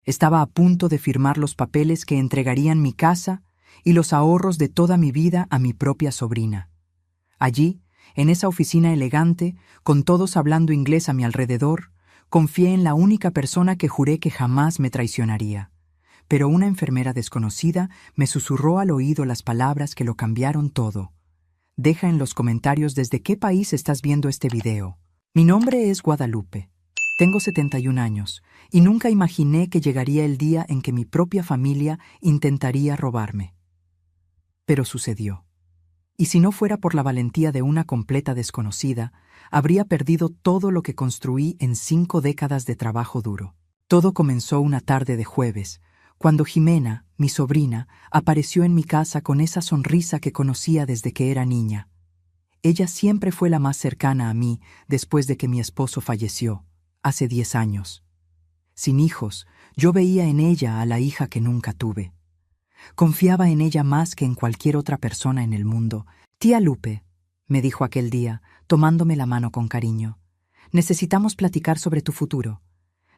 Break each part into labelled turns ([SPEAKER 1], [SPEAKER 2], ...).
[SPEAKER 1] Estaba a punto de firmar los papeles que entregarían mi casa y los ahorros de toda mi vida a mi propia sobrina. Allí, en esa oficina elegante, con todos hablando inglés a mi alrededor, confié en la única persona que juré que jamás me traicionaría. Pero una enfermera desconocida me susurró al oído las palabras que lo cambiaron todo. Deja en los comentarios desde qué país estás viendo este video. Mi nombre es Guadalupe. Tengo 71 años y nunca imaginé que llegaría el día en que mi propia familia intentaría robarme. Pero sucedió. Y si no fuera por la valentía de una completa desconocida, habría perdido todo lo que construí en 5 décadas de trabajo duro. Todo comenzó una tarde de jueves, cuando Jimena, mi sobrina, apareció en mi casa con esa sonrisa que conocía desde que era niña. Ella siempre fue la más cercana a mí después de que mi esposo falleció, hace 10 años. Sin hijos, yo veía en ella a la hija que nunca tuve. Confiaba en ella más que en cualquier otra persona en el mundo. «Tía Lupe», me dijo aquel día, tomándome la mano con cariño, «necesitamos platicar sobre tu futuro.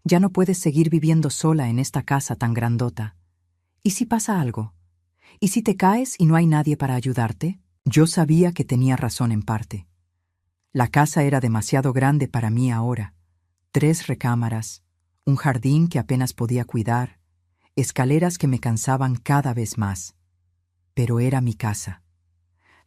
[SPEAKER 1] Ya no puedes seguir viviendo sola en esta casa tan grandota. ¿Y si pasa algo? ¿Y si te caes y no hay nadie para ayudarte?» Yo sabía que tenía razón en parte. La casa era demasiado grande para mí ahora. 3 recámaras, un jardín que apenas podía cuidar, escaleras que me cansaban cada vez más. Pero era mi casa.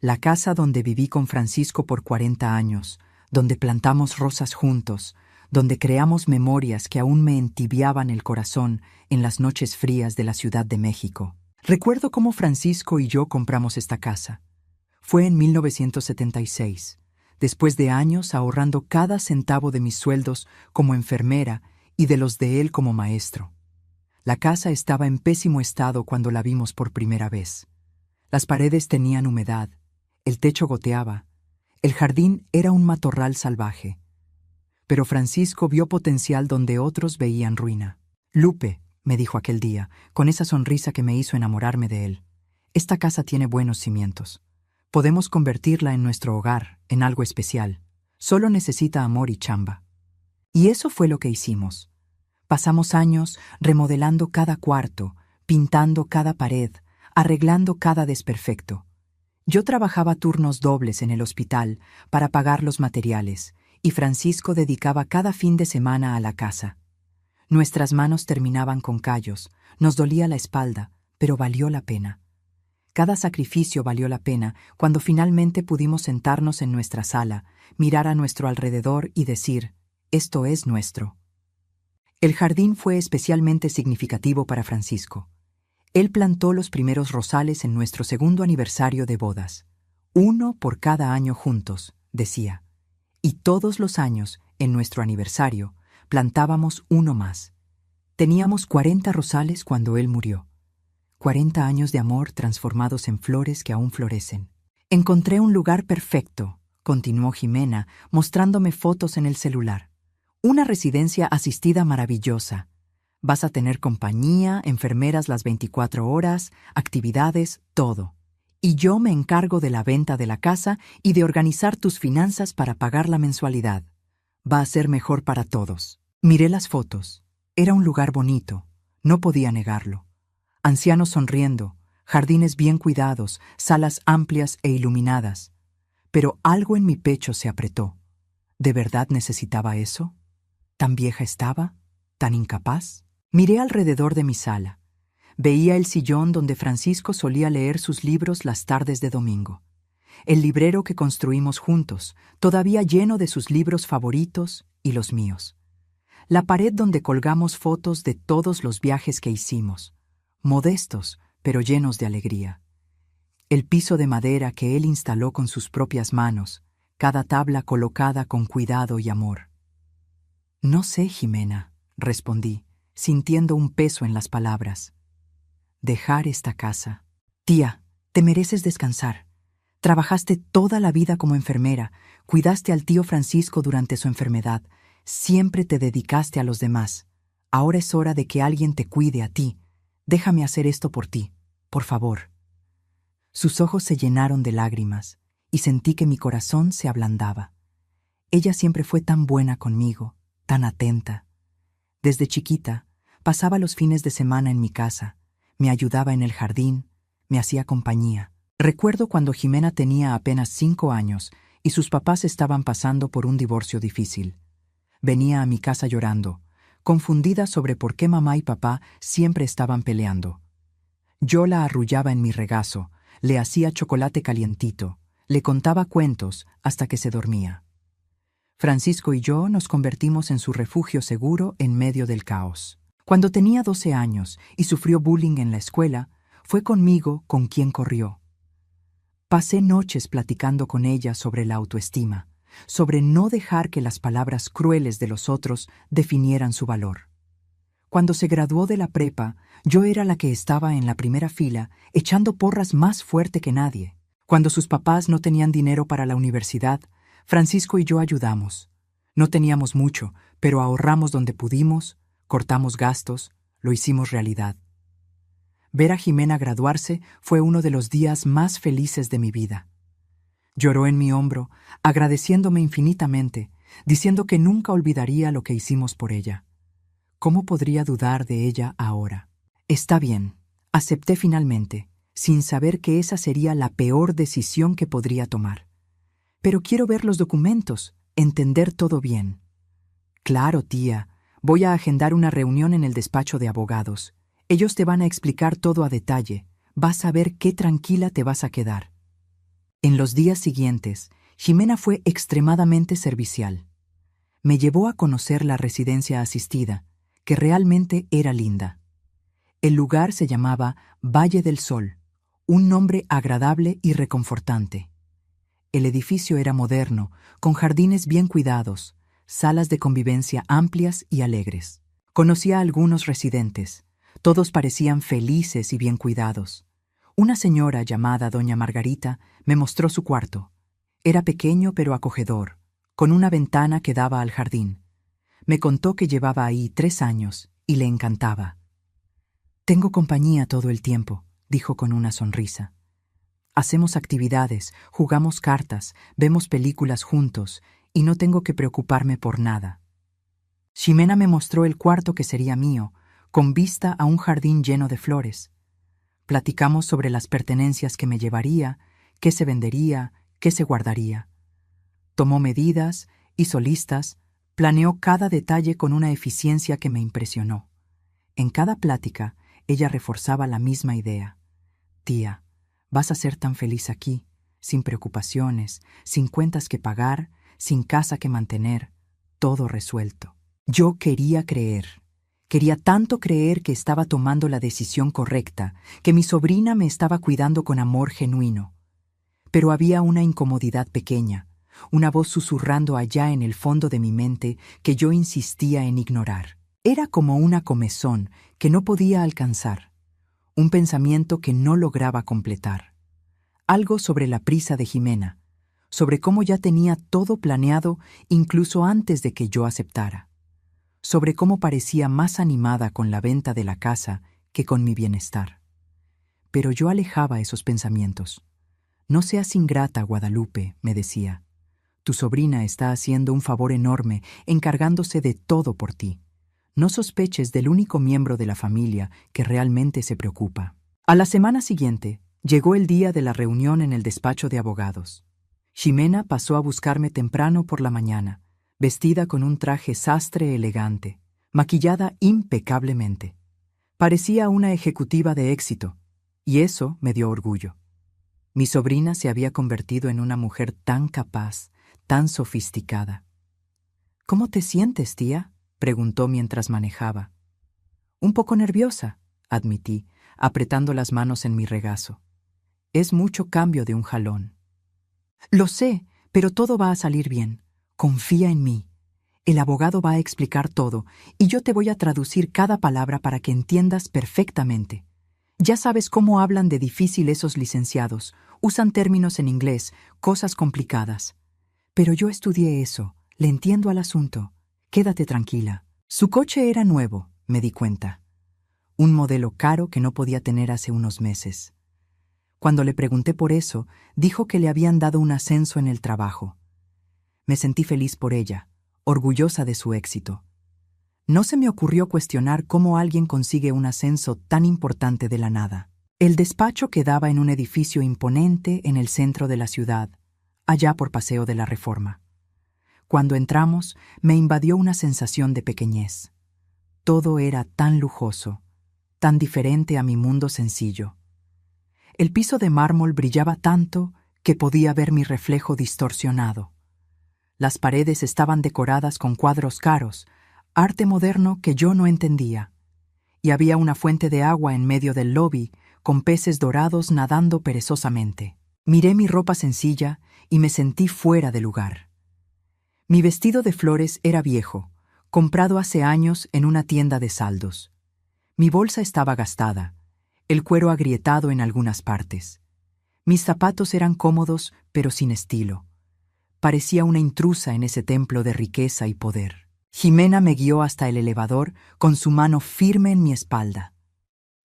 [SPEAKER 1] La casa donde viví con Francisco por 40 años, donde plantamos rosas juntos, donde creamos memorias que aún me entibiaban el corazón en las noches frías de la Ciudad de México. Recuerdo cómo Francisco y yo compramos esta casa. Fue en 1976, después de años ahorrando cada centavo de mis sueldos como enfermera y de los de él como maestro. La casa estaba en pésimo estado cuando la vimos por primera vez. Las paredes tenían humedad, el techo goteaba, el jardín era un matorral salvaje. Pero Francisco vio potencial donde otros veían ruina. «Lupe», me dijo aquel día, con esa sonrisa que me hizo enamorarme de él, «esta casa tiene buenos cimientos. Podemos convertirla en nuestro hogar, en algo especial. Solo necesita amor y chamba». Y eso fue lo que hicimos. Pasamos años remodelando cada cuarto, pintando cada pared, arreglando cada desperfecto. Yo trabajaba turnos dobles en el hospital para pagar los materiales, y Francisco dedicaba cada fin de semana a la casa. Nuestras manos terminaban con callos, nos dolía la espalda, pero valió la pena. Cada sacrificio valió la pena cuando finalmente pudimos sentarnos en nuestra sala, mirar a nuestro alrededor y decir, «Esto es nuestro». El jardín fue especialmente significativo para Francisco. Él plantó los primeros rosales en nuestro 2º aniversario de bodas. 1 por cada año juntos, decía. Y todos los años, en nuestro aniversario, plantábamos uno más. Teníamos 40 rosales cuando él murió. 40 años de amor transformados en flores que aún florecen. «Encontré un lugar perfecto», continuó Jimena, mostrándome fotos en el celular. «Una residencia asistida maravillosa. Vas a tener compañía, enfermeras las 24 horas, actividades, todo. Y yo me encargo de la venta de la casa y de organizar tus finanzas para pagar la mensualidad. Va a ser mejor para todos». Miré las fotos. Era un lugar bonito. No podía negarlo. Ancianos sonriendo, jardines bien cuidados, salas amplias e iluminadas. Pero algo en mi pecho se apretó. ¿De verdad necesitaba eso? ¿Tan vieja estaba? ¿Tan incapaz? Miré alrededor de mi sala. Veía el sillón donde Francisco solía leer sus libros las tardes de domingo. El librero que construimos juntos, todavía lleno de sus libros favoritos y los míos. La pared donde colgamos fotos de todos los viajes que hicimos. Modestos, pero llenos de alegría. El piso de madera que él instaló con sus propias manos, cada tabla colocada con cuidado y amor. «No sé, Jimena», respondí, sintiendo un peso en las palabras. «Dejar esta casa. Tía, te mereces descansar. Trabajaste toda la vida como enfermera, cuidaste al tío Francisco durante su enfermedad, siempre te dedicaste a los demás. Ahora es hora de que alguien te cuide a ti. Déjame hacer esto por ti, por favor». Sus ojos se llenaron de lágrimas y sentí que mi corazón se ablandaba. Ella siempre fue tan buena conmigo, tan atenta. Desde chiquita, Pasaba los fines de semana en mi casa, me ayudaba en el jardín, me hacía compañía. Recuerdo cuando Jimena tenía apenas 5 años y sus papás estaban pasando por un divorcio difícil. Venía a mi casa llorando, confundida sobre por qué mamá y papá siempre estaban peleando. Yo la arrullaba en mi regazo, le hacía chocolate calientito, le contaba cuentos hasta que se dormía. Francisco y yo nos convertimos en su refugio seguro en medio del caos. Cuando tenía 12 años y sufrió bullying en la escuela, fue conmigo con quien corrió. Pasé noches platicando con ella sobre la autoestima, sobre no dejar que las palabras crueles de los otros definieran su valor. Cuando se graduó de la prepa, yo era la que estaba en la primera fila, echando porras más fuerte que nadie. Cuando sus papás no tenían dinero para la universidad, Francisco y yo ayudamos. No teníamos mucho, pero ahorramos donde pudimos, cortamos gastos, lo hicimos realidad. Ver a Jimena graduarse fue uno de los días más felices de mi vida. Lloró en mi hombro, agradeciéndome infinitamente, diciendo que nunca olvidaría lo que hicimos por ella. ¿Cómo podría dudar de ella ahora? Está bien, acepté finalmente, sin saber que esa sería la peor decisión que podría tomar. Pero quiero ver los documentos, entender todo bien. Claro, tía, voy a agendar una reunión en el despacho de abogados. Ellos te van a explicar todo a detalle. Vas a ver qué tranquila te vas a quedar. En los días siguientes, Jimena fue extremadamente servicial. Me llevó a conocer la residencia asistida, que realmente era linda. El lugar se llamaba Valle del Sol, un nombre agradable y reconfortante. El edificio era moderno, con jardines bien cuidados, salas de convivencia amplias y alegres. Conocí a algunos residentes. Todos parecían felices y bien cuidados. Una señora llamada doña Margarita me mostró su cuarto. Era pequeño pero acogedor, con una ventana que daba al jardín. Me contó que llevaba ahí 3 años y le encantaba. «Tengo compañía todo el tiempo», dijo con una sonrisa. «Hacemos actividades, jugamos cartas, vemos películas juntos y no tengo que preocuparme por nada». Ximena me mostró el cuarto que sería mío, con vista a un jardín lleno de flores. Platicamos sobre las pertenencias que me llevaría, qué se vendería, qué se guardaría. Tomó medidas, hizo listas, planeó cada detalle con una eficiencia que me impresionó. En cada plática, ella reforzaba la misma idea. «Tía, vas a ser tan feliz aquí, sin preocupaciones, sin cuentas que pagar, sin casa que mantener, todo resuelto». Yo quería creer. Quería tanto creer que estaba tomando la decisión correcta, que mi sobrina me estaba cuidando con amor genuino. Pero había una incomodidad pequeña, una voz susurrando allá en el fondo de mi mente que yo insistía en ignorar. Era como una comezón que no podía alcanzar, un pensamiento que no lograba completar. Algo sobre la prisa de Jimena, sobre cómo ya tenía todo planeado incluso antes de que yo aceptara, sobre cómo parecía más animada con la venta de la casa que con mi bienestar. Pero yo alejaba esos pensamientos. «No seas ingrata, Guadalupe», me decía. «Tu sobrina está haciendo un favor enorme encargándose de todo por ti. No sospeches del único miembro de la familia que realmente se preocupa». A la semana siguiente, llegó el día de la reunión en el despacho de abogados. Ximena pasó a buscarme temprano por la mañana, vestida con un traje sastre elegante, maquillada impecablemente. Parecía una ejecutiva de éxito, y eso me dio orgullo. Mi sobrina se había convertido en una mujer tan capaz, tan sofisticada. «¿Cómo te sientes, tía?», preguntó mientras manejaba. «Un poco nerviosa», admití, apretando las manos en mi regazo. «Es mucho cambio de un jalón». «Lo sé, pero todo va a salir bien. Confía en mí. El abogado va a explicar todo y yo te voy a traducir cada palabra para que entiendas perfectamente. Ya sabes cómo hablan de difícil esos licenciados. Usan términos en inglés, cosas complicadas. Pero yo estudié eso, le entiendo al asunto. Quédate tranquila». Su coche era nuevo, me di cuenta. Un modelo caro que no podía tener hace unos meses. Cuando le pregunté por eso, dijo que le habían dado un ascenso en el trabajo. Me sentí feliz por ella, orgullosa de su éxito. No se me ocurrió cuestionar cómo alguien consigue un ascenso tan importante de la nada. El despacho quedaba en un edificio imponente en el centro de la ciudad, allá por Paseo de la Reforma. Cuando entramos, me invadió una sensación de pequeñez. Todo era tan lujoso, tan diferente a mi mundo sencillo. El piso de mármol brillaba tanto que podía ver mi reflejo distorsionado. Las paredes estaban decoradas con cuadros caros, arte moderno que yo no entendía, y había una fuente de agua en medio del lobby con peces dorados nadando perezosamente. Miré mi ropa sencilla y me sentí fuera de lugar. Mi vestido de flores era viejo, comprado hace años en una tienda de saldos. Mi bolsa estaba gastada, el cuero agrietado en algunas partes. Mis zapatos eran cómodos, pero sin estilo. Parecía una intrusa en ese templo de riqueza y poder. Jimena me guió hasta el elevador con su mano firme en mi espalda.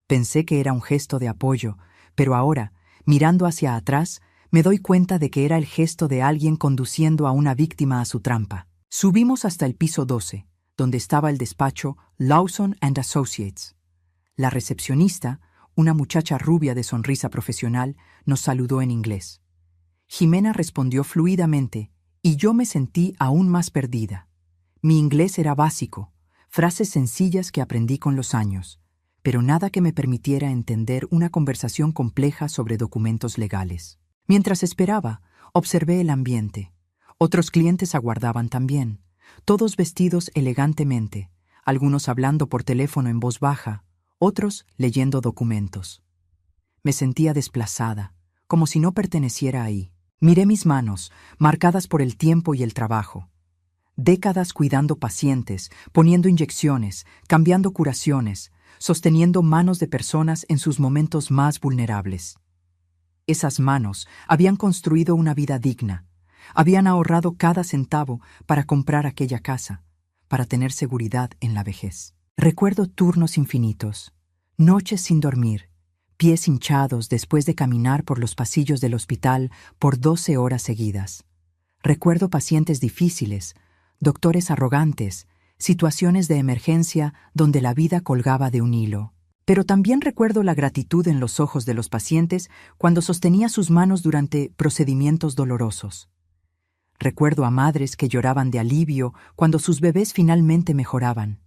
[SPEAKER 1] Pensé que era un gesto de apoyo, pero ahora, mirando hacia atrás, me doy cuenta de que era el gesto de alguien conduciendo a una víctima a su trampa. Subimos hasta el piso 12, donde estaba el despacho Lawson & Associates. La recepcionista, una muchacha rubia de sonrisa profesional, nos saludó en inglés. Jimena respondió fluidamente, y yo me sentí aún más perdida. Mi inglés era básico, frases sencillas que aprendí con los años, pero nada que me permitiera entender una conversación compleja sobre documentos legales. Mientras esperaba, observé el ambiente. Otros clientes aguardaban también, todos vestidos elegantemente, algunos hablando por teléfono en voz baja, otros leyendo documentos. Me sentía desplazada, como si no perteneciera ahí. Miré mis manos, marcadas por el tiempo y el trabajo. Décadas cuidando pacientes, poniendo inyecciones, cambiando curaciones, sosteniendo manos de personas en sus momentos más vulnerables. Esas manos habían construido una vida digna, habían ahorrado cada centavo para comprar aquella casa, para tener seguridad en la vejez. Recuerdo turnos infinitos, noches sin dormir, pies hinchados después de caminar por los pasillos del hospital por 12 horas seguidas. Recuerdo pacientes difíciles, doctores arrogantes, situaciones de emergencia donde la vida colgaba de un hilo. Pero también recuerdo la gratitud en los ojos de los pacientes cuando sostenía sus manos durante procedimientos dolorosos. Recuerdo a madres que lloraban de alivio cuando sus bebés finalmente mejoraban.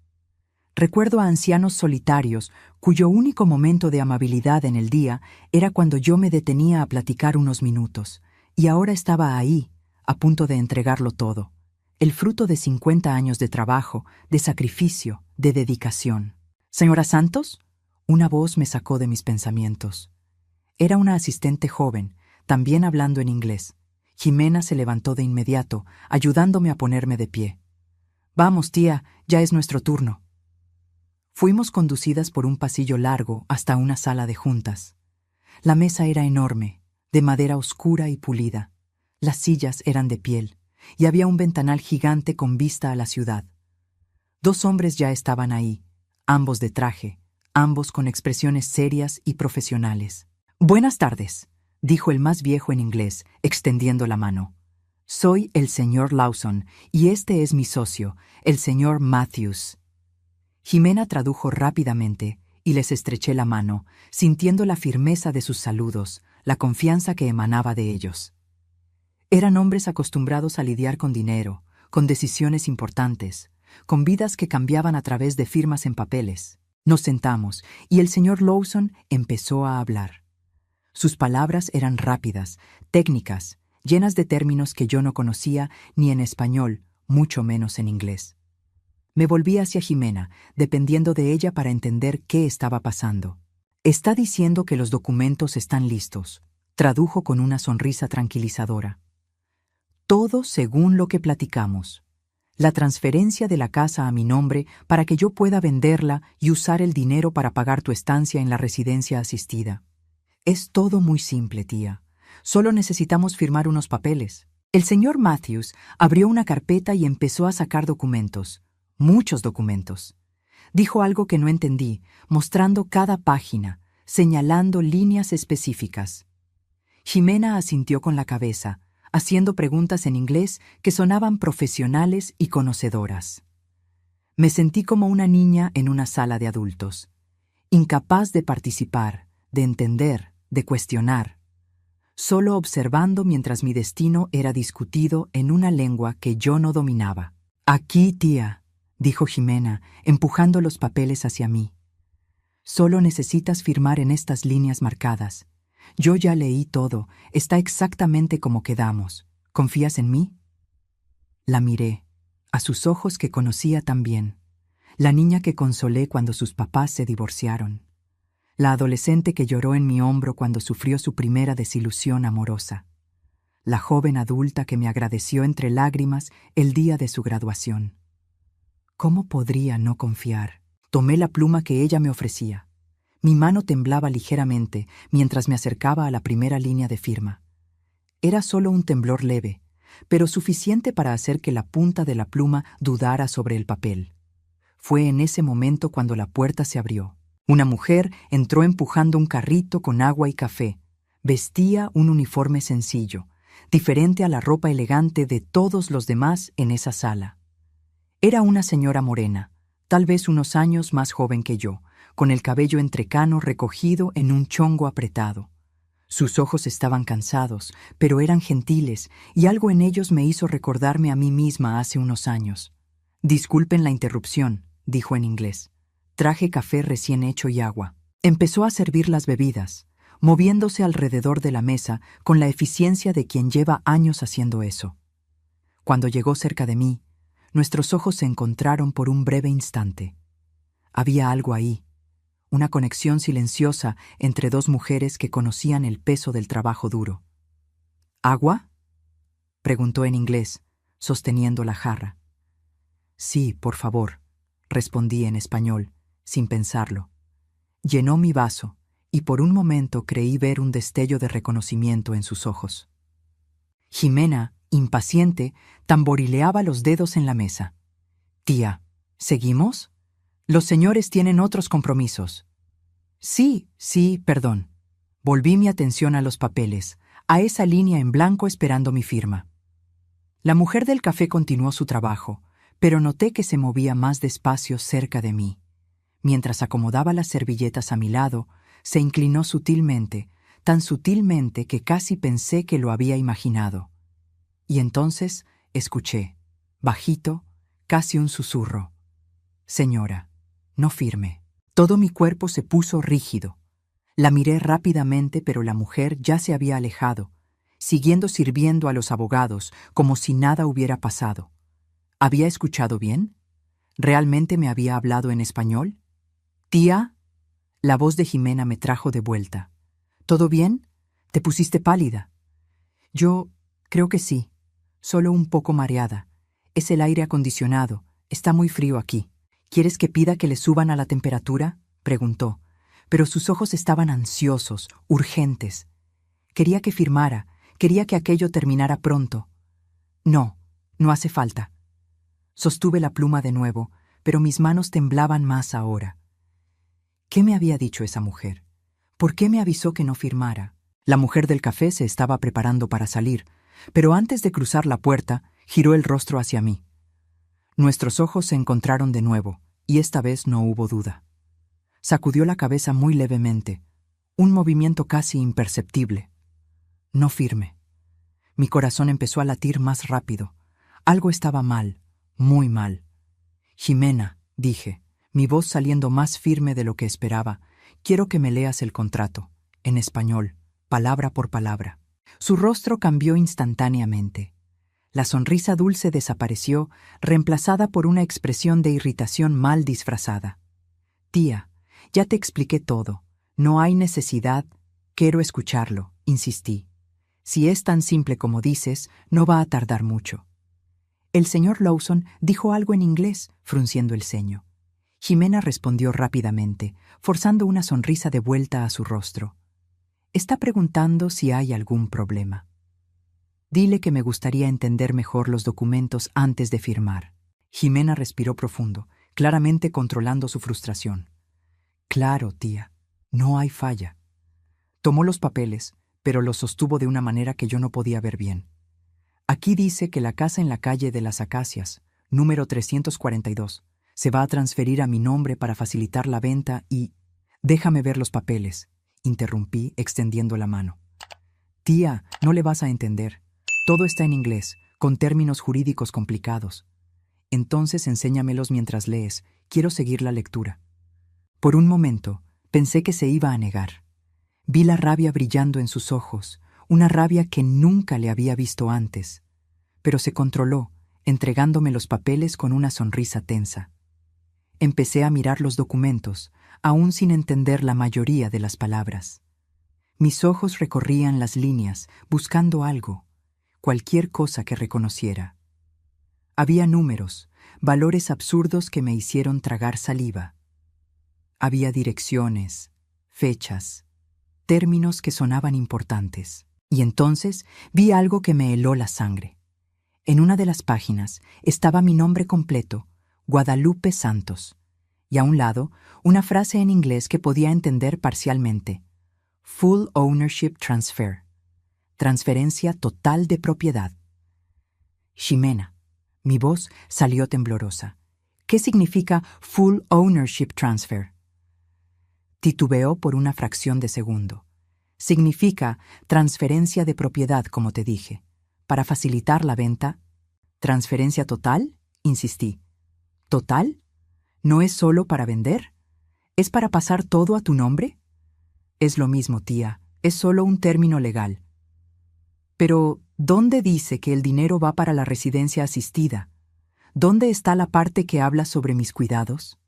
[SPEAKER 1] Recuerdo a ancianos solitarios cuyo único momento de amabilidad en el día era cuando yo me detenía a platicar unos minutos, y ahora estaba ahí, a punto de entregarlo todo. El fruto de 50 años de trabajo, de sacrificio, de dedicación. «¿Señora Santos?» Una voz me sacó de mis pensamientos. Era una asistente joven, también hablando en inglés. Jimena se levantó de inmediato, ayudándome a ponerme de pie. «Vamos, tía, ya es nuestro turno». Fuimos conducidas por un pasillo largo hasta una sala de juntas. La mesa era enorme, de madera oscura y pulida. Las sillas eran de piel, y había un ventanal gigante con vista a la ciudad. 2 hombres ya estaban ahí, ambos de traje, ambos con expresiones serias y profesionales. «Buenas tardes», dijo el más viejo en inglés, extendiendo la mano. «Soy el señor Lawson, y este es mi socio, el señor Matthews». Jimena tradujo rápidamente, y les estreché la mano, sintiendo la firmeza de sus saludos, la confianza que emanaba de ellos. Eran hombres acostumbrados a lidiar con dinero, con decisiones importantes, con vidas que cambiaban a través de firmas en papeles. Nos sentamos, y el señor Lawson empezó a hablar. Sus palabras eran rápidas, técnicas, llenas de términos que yo no conocía ni en español, mucho menos en inglés. Me volví hacia Jimena, dependiendo de ella para entender qué estaba pasando. «Está diciendo que los documentos están listos», tradujo con una sonrisa tranquilizadora. «Todo según lo que platicamos. La transferencia de la casa a mi nombre para que yo pueda venderla y usar el dinero para pagar tu estancia en la residencia asistida. Es todo muy simple, tía. Solo necesitamos firmar unos papeles». El señor Matthews abrió una carpeta y empezó a sacar documentos. Muchos documentos. Dijo algo que no entendí, mostrando cada página, señalando líneas específicas. Jimena asintió con la cabeza, haciendo preguntas en inglés que sonaban profesionales y conocedoras. Me sentí como una niña en una sala de adultos, incapaz de participar, de entender, de cuestionar, solo observando mientras mi destino era discutido en una lengua que yo no dominaba. «Aquí, tía», dijo Jimena, empujando los papeles hacia mí. «Solo necesitas firmar en estas líneas marcadas. Yo ya leí todo, está exactamente como quedamos. ¿Confías en mí?» La miré, a sus ojos que conocía tan bien, la niña que consolé cuando sus papás se divorciaron, la adolescente que lloró en mi hombro cuando sufrió su primera desilusión amorosa, la joven adulta que me agradeció entre lágrimas el día de su graduación. ¿Cómo podría no confiar? Tomé la pluma que ella me ofrecía. Mi mano temblaba ligeramente mientras me acercaba a la primera línea de firma. Era solo un temblor leve, pero suficiente para hacer que la punta de la pluma dudara sobre el papel. Fue en ese momento cuando la puerta se abrió. Una mujer entró empujando un carrito con agua y café. Vestía un uniforme sencillo, diferente a la ropa elegante de todos los demás en esa sala. Era una señora morena, tal vez unos años más joven que yo, con el cabello entrecano recogido en un chongo apretado. Sus ojos estaban cansados, pero eran gentiles, y algo en ellos me hizo recordarme a mí misma hace unos años. «Disculpen la interrupción», dijo en inglés. «Traje café recién hecho y agua». Empezó a servir las bebidas, moviéndose alrededor de la mesa con la eficiencia de quien lleva años haciendo eso. Cuando llegó cerca de mí, nuestros ojos se encontraron por un breve instante. Había algo ahí, una conexión silenciosa entre dos mujeres que conocían el peso del trabajo duro. «¿Agua?», preguntó en inglés, sosteniendo la jarra. «Sí, por favor», respondí en español, sin pensarlo. Llenó mi vaso, y por un momento creí ver un destello de reconocimiento en sus ojos. Jimena, impaciente, tamborileaba los dedos en la mesa. «Tía, ¿seguimos? Los señores tienen otros compromisos». Sí, perdón. Volví mi atención a los papeles, a esa línea en blanco esperando mi firma. La mujer del café continuó su trabajo, pero noté que se movía más despacio cerca de mí. Mientras acomodaba las servilletas a mi lado, se inclinó sutilmente, tan sutilmente que casi pensé que lo había imaginado. Y entonces escuché, bajito, casi un susurro: «Señora, no firme». Todo mi cuerpo se puso rígido. La miré rápidamente, pero la mujer ya se había alejado, siguiendo sirviendo a los abogados como si nada hubiera pasado. ¿Había escuchado bien? ¿Realmente me había hablado en español? «Tía», la voz de Jimena me trajo de vuelta. «¿Todo bien? ¿Te pusiste pálida?» «Yo creo que sí, solo un poco mareada. Es el aire acondicionado, está muy frío aquí». «¿Quieres que pida que le suban a la temperatura?», preguntó, pero sus ojos estaban ansiosos, urgentes. Quería que firmara, quería que aquello terminara pronto. «No, no hace falta». Sostuve la pluma de nuevo, pero mis manos temblaban más ahora. ¿Qué me había dicho esa mujer? ¿Por qué me avisó que no firmara? La mujer del café se estaba preparando para salir, pero antes de cruzar la puerta, giró el rostro hacia mí. Nuestros ojos se encontraron de nuevo, y esta vez no hubo duda. Sacudió la cabeza muy levemente, un movimiento casi imperceptible. «No firme». Mi corazón empezó a latir más rápido. Algo estaba mal, muy mal. «Jimena», dije, mi voz saliendo más firme de lo que esperaba, «quiero que me leas el contrato, en español, palabra por palabra». Su rostro cambió instantáneamente. La sonrisa dulce desapareció, reemplazada por una expresión de irritación mal disfrazada. «Tía, ya te expliqué todo. No hay necesidad». «Quiero escucharlo», insistí. «Si es tan simple como dices, no va a tardar mucho». El señor Lawson dijo algo en inglés, frunciendo el ceño. Jimena respondió rápidamente, forzando una sonrisa de vuelta a su rostro. «Está preguntando si hay algún problema». «Dile que me gustaría entender mejor los documentos antes de firmar». Jimena respiró profundo, claramente controlando su frustración. «Claro, tía, no hay falla». Tomó los papeles, pero los sostuvo de una manera que yo no podía ver bien. «Aquí dice que la casa en la calle de las Acacias, número 342, Se va a transferir a mi nombre para facilitar la venta y... Déjame ver los papeles, interrumpí extendiendo la mano. Tía, no le vas a entender. Todo está en inglés, con términos jurídicos complicados. Entonces enséñamelos mientras lees. Quiero seguir la lectura. Por un momento, pensé que se iba a negar. Vi la rabia brillando en sus ojos, una rabia que nunca le había visto antes. Pero se controló, entregándome los papeles con una sonrisa tensa. Empecé a mirar los documentos, aún sin entender la mayoría de las palabras. Mis ojos recorrían las líneas, buscando algo, cualquier cosa que reconociera. Había números, valores absurdos que me hicieron tragar saliva. Había direcciones, fechas, términos que sonaban importantes. Y entonces vi algo que me heló la sangre. En una de las páginas estaba mi nombre completo, Guadalupe Santos, y a un lado una frase en inglés que podía entender parcialmente. Full Ownership Transfer. Transferencia total de propiedad. Ximena. Mi voz salió temblorosa. ¿Qué significa Full Ownership Transfer? Titubeó por una fracción de segundo. Significa transferencia de propiedad, como te dije. Para facilitar la venta. ¿Transferencia total? Insistí. ¿Total? ¿No es solo para vender? ¿Es para pasar todo a tu nombre? Es lo mismo, tía. Es solo un término legal. Pero, ¿dónde dice que el dinero va para la residencia asistida? ¿Dónde está la parte que habla sobre mis cuidados?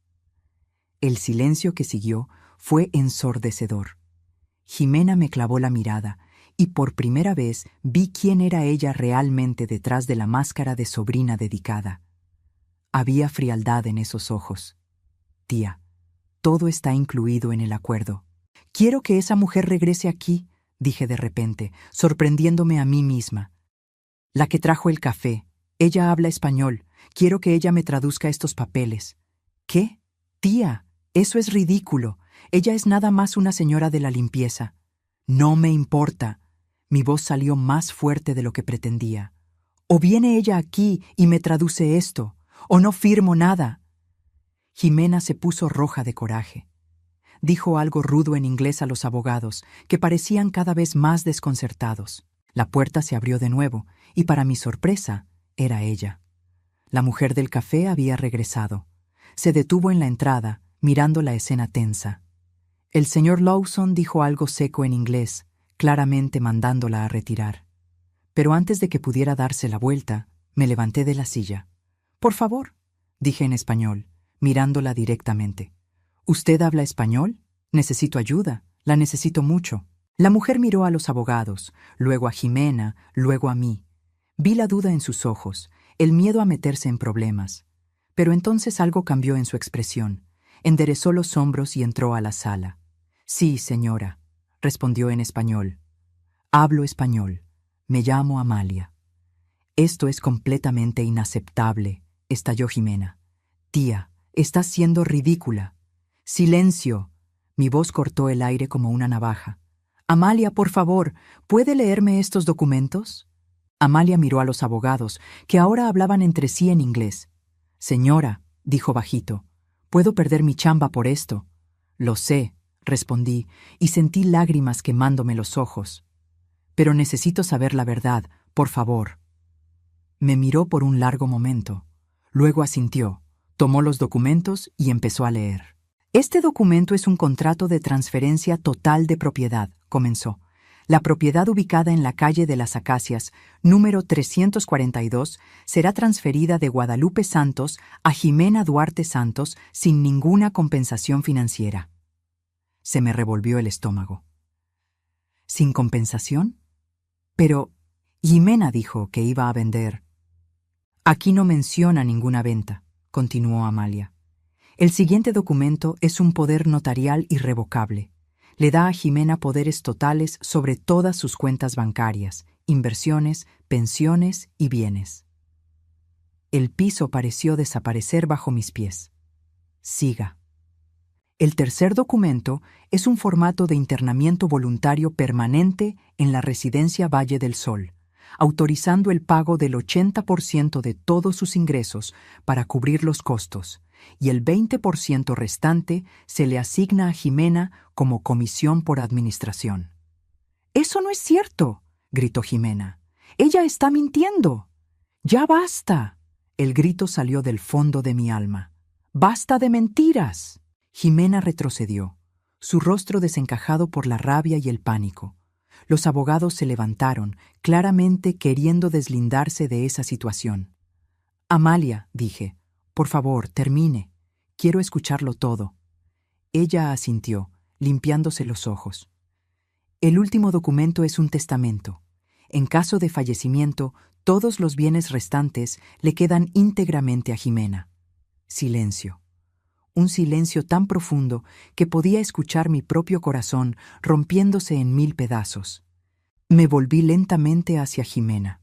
[SPEAKER 1] El silencio que siguió fue ensordecedor. Ximena me clavó la mirada, y por primera vez vi quién era ella realmente detrás de la máscara de sobrina dedicada. Había frialdad en esos ojos. Tía, todo está incluido en el acuerdo. Quiero que esa mujer regrese aquí, dije de repente, sorprendiéndome a mí misma. La que trajo el café. Ella habla español. Quiero que ella me traduzca estos papeles. ¿Qué? Tía, eso es ridículo. Ella es nada más una señora de la limpieza. No me importa. Mi voz salió más fuerte de lo que pretendía. O viene ella aquí y me traduce esto, o no firmo nada. Ximena se puso roja de coraje. Dijo algo rudo en inglés a los abogados, que parecían cada vez más desconcertados. La puerta se abrió de nuevo, y para mi sorpresa, era ella. La mujer del café había regresado. Se detuvo en la entrada, mirando la escena tensa. El señor Lawson dijo algo seco en inglés, claramente mandándola a retirar. Pero antes de que pudiera darse la vuelta, me levanté de la silla. «Por favor», dije en español, mirándola directamente. «¿Usted habla español? Necesito ayuda. La necesito mucho». La mujer miró a los abogados, luego a Ximena, luego a mí. Vi la duda en sus ojos, el miedo a meterse en problemas. Pero entonces algo cambió en su expresión. Enderezó los hombros y entró a la sala. «Sí, señora», respondió en español. «Hablo español. Me llamo Amalia». «Esto es completamente inaceptable», estalló Ximena. «Tía, estás siendo ridícula». «Silencio». Mi voz cortó el aire como una navaja. «Amalia, por favor, ¿puede leerme estos documentos?» Amalia miró a los abogados, que ahora hablaban entre sí en inglés. «Señora», dijo bajito, «puedo perder mi chamba por esto». «Lo sé», respondí, y sentí lágrimas quemándome los ojos. «Pero necesito saber la verdad, por favor». Me miró por un largo momento. Luego asintió, tomó los documentos y empezó a leer. «Este documento es un contrato de transferencia total de propiedad», comenzó. «La propiedad ubicada en la calle de las Acacias, número 342, será transferida de Guadalupe Santos a Ximena Duarte Santos sin ninguna compensación financiera». Se me revolvió el estómago. ¿Sin compensación? Pero Ximena dijo que iba a vender. «Aquí no menciona ninguna venta», continuó Amalia. «El siguiente documento es un poder notarial irrevocable. Le da a Ximena poderes totales sobre todas sus cuentas bancarias, inversiones, pensiones y bienes». El piso pareció desaparecer bajo mis pies. «Siga». El tercer documento es un formato de internamiento voluntario permanente en la residencia Valle del Sol, autorizando el pago del 80% de todos sus ingresos para cubrir los costos, y el 20% restante se le asigna a Jimena como comisión por administración. «¡Eso no es cierto!», gritó Jimena. «¡Ella está mintiendo!». «¡Ya basta!». El grito salió del fondo de mi alma. «¡Basta de mentiras!». Jimena retrocedió, su rostro desencajado por la rabia y el pánico. Los abogados se levantaron, claramente queriendo deslindarse de esa situación. «Amalia», dije, «por favor, termine. Quiero escucharlo todo». Ella asintió, limpiándose los ojos. «El último documento es un testamento. En caso de fallecimiento, todos los bienes restantes le quedan íntegramente a Jimena». Silencio. Un silencio tan profundo que podía escuchar mi propio corazón rompiéndose en 1000 pedazos. Me volví lentamente hacia Jimena.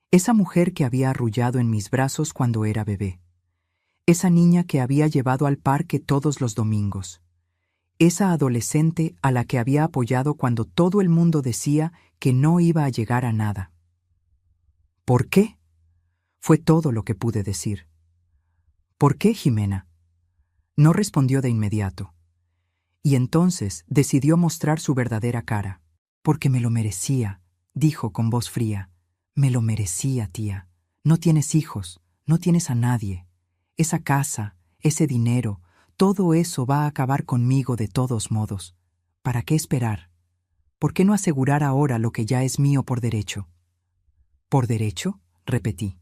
[SPEAKER 1] Esa mujer que había arrullado en mis brazos cuando era bebé. Esa niña que había llevado al parque todos los domingos. Esa adolescente a la que había apoyado cuando todo el mundo decía que no iba a llegar a nada. «¿Por qué?», fue todo lo que pude decir. «¿Por qué, Jimena?». No respondió de inmediato. Y entonces decidió mostrar su verdadera cara. «Porque me lo merecía», dijo con voz fría. «Me lo merecía, tía. No tienes hijos, no tienes a nadie. Esa casa, ese dinero, todo eso va a acabar conmigo de todos modos. ¿Para qué esperar? ¿Por qué no asegurar ahora lo que ya es mío por derecho?». «¿Por derecho?», repetí.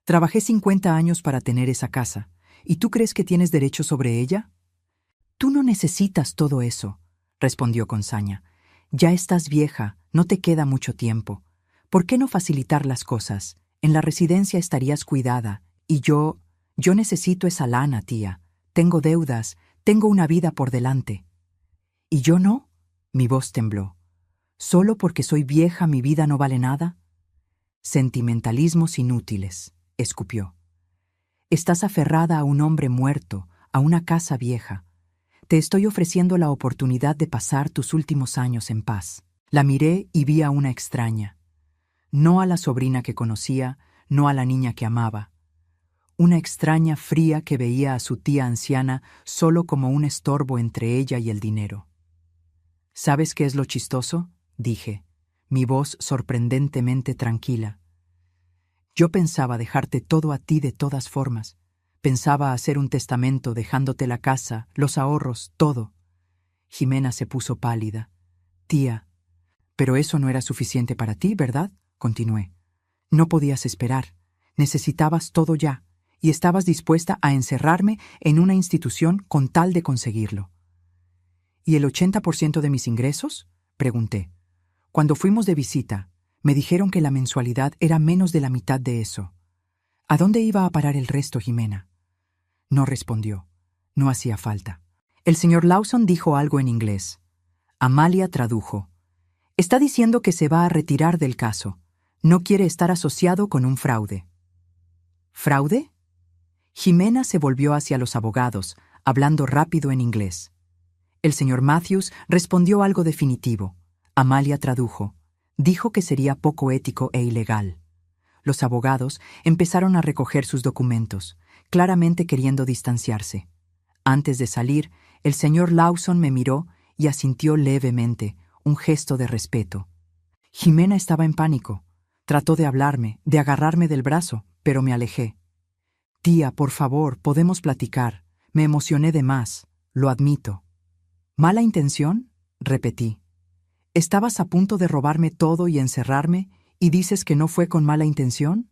[SPEAKER 1] «Trabajé 50 años para tener esa casa. ¿Y tú crees que tienes derecho sobre ella?». «Tú no necesitas todo eso», respondió con saña. «Ya estás vieja, no te queda mucho tiempo. ¿Por qué no facilitar las cosas? En la residencia estarías cuidada, y yo necesito esa lana, tía. Tengo deudas, tengo una vida por delante». «¿Y yo no?». Mi voz tembló. «¿Solo porque soy vieja mi vida no vale nada?». «Sentimentalismos inútiles», escupió. «Estás aferrada a un hombre muerto, a una casa vieja. Te estoy ofreciendo la oportunidad de pasar tus últimos años en paz». La miré y vi a una extraña. No a la sobrina que conocía, no a la niña que amaba. Una extraña fría que veía a su tía anciana solo como un estorbo entre ella y el dinero. «¿Sabes qué es lo chistoso?», dije, mi voz sorprendentemente tranquila. «Yo pensaba dejarte todo a ti de todas formas. Pensaba hacer un testamento dejándote la casa, los ahorros, todo». Jimena se puso pálida. «Tía, pero eso no era suficiente para ti, ¿verdad?», continué. «No podías esperar. Necesitabas todo ya, y estabas dispuesta a encerrarme en una institución con tal de conseguirlo». «¿Y el 80% de mis ingresos?», pregunté. «Cuando fuimos de visita, me dijeron que la mensualidad era menos de la mitad de eso. ¿A dónde iba a parar el resto, Jimena?». No respondió. No hacía falta. El señor Lawson dijo algo en inglés. Amalia tradujo. «Está diciendo que se va a retirar del caso. No quiere estar asociado con un fraude». «¿Fraude?». Jimena se volvió hacia los abogados, hablando rápido en inglés. El señor Matthews respondió algo definitivo. Amalia tradujo. Dijo que sería poco ético e ilegal. Los abogados empezaron a recoger sus documentos, claramente queriendo distanciarse. Antes de salir, el señor Lawson me miró y asintió levemente, un gesto de respeto. Jimena estaba en pánico. Trató de hablarme, de agarrarme del brazo, pero me alejé. «Tía, por favor, podemos platicar. Me emocioné de más, lo admito». «¿Mala intención?», repetí. «¿Estabas a punto de robarme todo y encerrarme, y dices que no fue con mala intención?».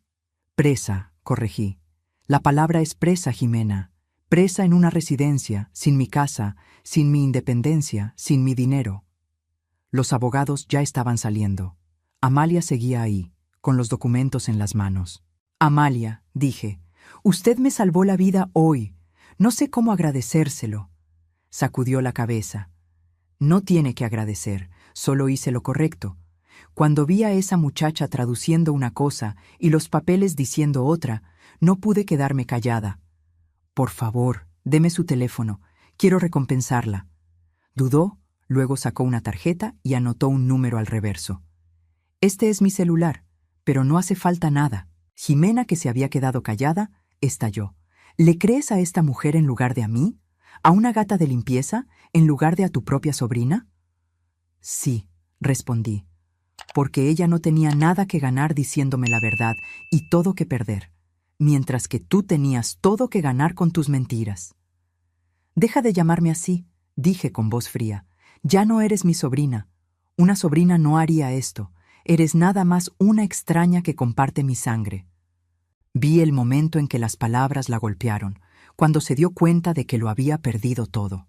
[SPEAKER 1] «Presa», corregí. «La palabra es presa, Jimena. Presa en una residencia, sin mi casa, sin mi independencia, sin mi dinero». Los abogados ya estaban saliendo. Amalia seguía ahí, con los documentos en las manos. «Amalia», dije, «usted me salvó la vida hoy. No sé cómo agradecérselo». Sacudió la cabeza. «No tiene que agradecer, solo hice lo correcto. Cuando vi a esa muchacha traduciendo una cosa y los papeles diciendo otra, no pude quedarme callada. Por favor, deme su teléfono. Quiero recompensarla». Dudó, luego sacó una tarjeta y anotó un número al reverso. «Este es mi celular, pero no hace falta nada». Jimena, que se había quedado callada, estalló. ¿Le crees a esta mujer en lugar de a mí? ¿A una gata de limpieza en lugar de a tu propia sobrina? Sí, respondí, porque ella no tenía nada que ganar diciéndome la verdad y todo que perder, mientras que tú tenías todo que ganar con tus mentiras. Deja de llamarme así, dije con voz fría. Ya no eres mi sobrina. Una sobrina no haría esto. Eres nada más una extraña que comparte mi sangre. Vi el momento en que las palabras la golpearon, cuando se dio cuenta de que lo había perdido todo.